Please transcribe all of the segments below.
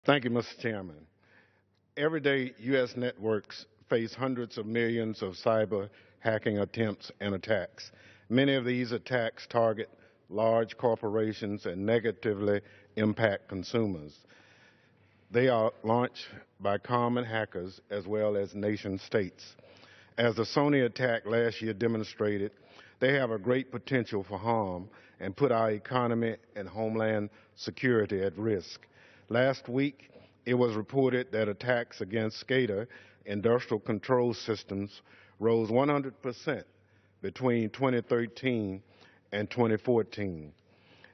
Thank you, Mr. Chairman. Every day, U.S. networks face hundreds of millions of cyber hacking attempts and attacks. Many of these attacks target large corporations and negatively impact consumers. They are launched by common hackers as well as nation states. As the Sony attack last year demonstrated, they have a great potential for harm and put our economy and Homeland Security at risk. Last week, it was reported that attacks against SCADA industrial control systems rose 100% between 2013 and 2014.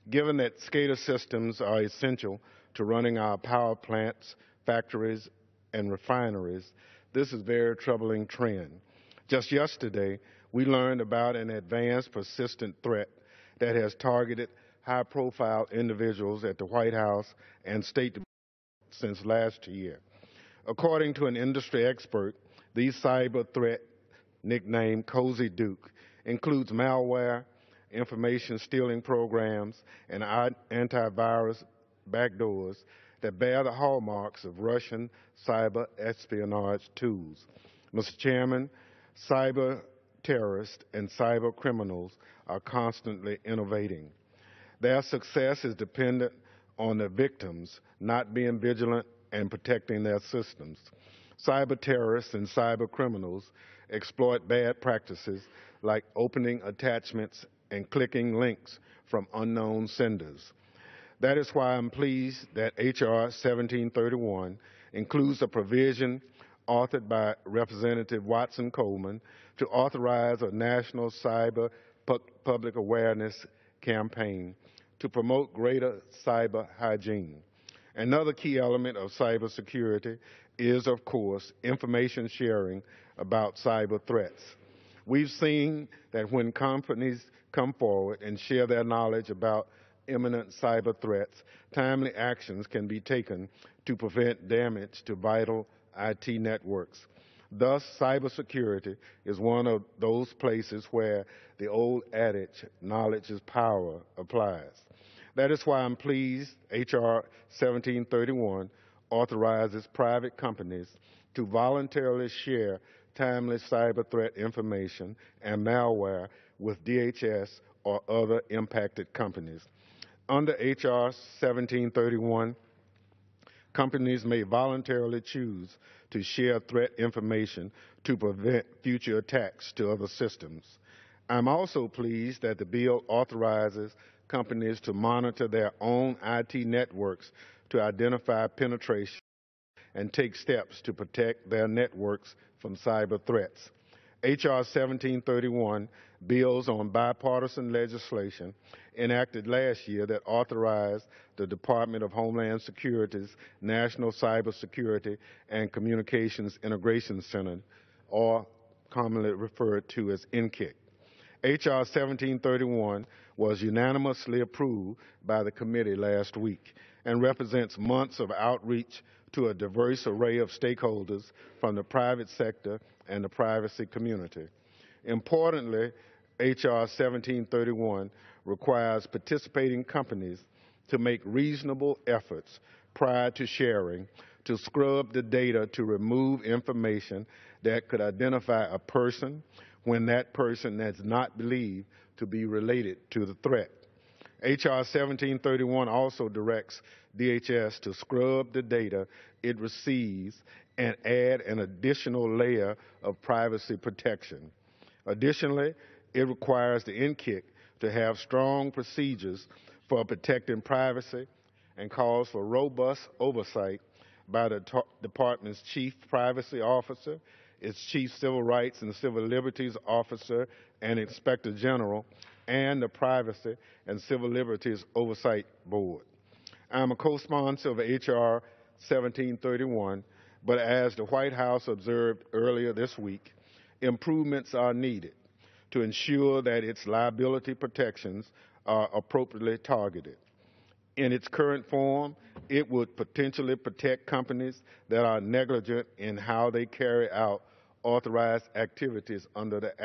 Given that SCADA systems are essential to running our power plants, factories, and refineries, this is a very troubling trend. Just yesterday, we learned about an advanced persistent threat that has targeted high-profile individuals at the White House and State Department since last year. According to an industry expert, these cyber threat, nicknamed Cozy Duke, includes malware, information stealing programs, and antivirus backdoors that bear the hallmarks of Russian cyber espionage tools. Mr. Chairman, cyber terrorists and cyber criminals are constantly innovating. Their success is dependent on the victims not being vigilant and protecting their systems. Cyber terrorists and cyber criminals exploit bad practices like opening attachments and clicking links from unknown senders. That is why I'm pleased that H.R. 1731 includes a provision authored by Representative Watson Coleman to authorize a national cyber public awareness campaign to promote greater cyber hygiene. Another key element of cybersecurity is, of course, information sharing about cyber threats. We've seen that when companies come forward and share their knowledge about imminent cyber threats, timely actions can be taken to prevent damage to vital IT networks. Thus, cybersecurity is one of those places where the old adage, knowledge is power, applies. That is why I'm pleased H.R. 1731 authorizes private companies to voluntarily share timely cyber threat information and malware with DHS or other impacted companies. Under H.R. 1731, companies may voluntarily choose to share threat information to prevent future attacks to other systems. I'm also pleased that the bill authorizes companies to monitor their own IT networks to identify penetration and take steps to protect their networks from cyber threats. H.R. 1731 builds on bipartisan legislation enacted last year that authorized the Department of Homeland Security's National Cybersecurity and Communications Integration Center, or commonly referred to as NCIC. H.R. 1731 was unanimously approved by the committee last week and represents months of outreach to a diverse array of stakeholders from the private sector and the privacy community. Importantly, H.R. 1731 requires participating companies to make reasonable efforts prior to sharing to scrub the data to remove information that could identify a person when that person is not believed to be related to the threat. H.R. 1731 also directs DHS to scrub the data it receives and add an additional layer of privacy protection. Additionally, it requires the NCIC to have strong procedures for protecting privacy and calls for robust oversight by the department's Chief Privacy Officer, its Chief Civil Rights and Civil Liberties Officer and Inspector General, and the Privacy and Civil Liberties Oversight Board. I'm a co-sponsor of H.R. 1731, but as the White House observed earlier this week, improvements are needed to ensure that its liability protections are appropriately targeted. In its current form, it would potentially protect companies that are negligent in how they carry out authorized activities under the Act.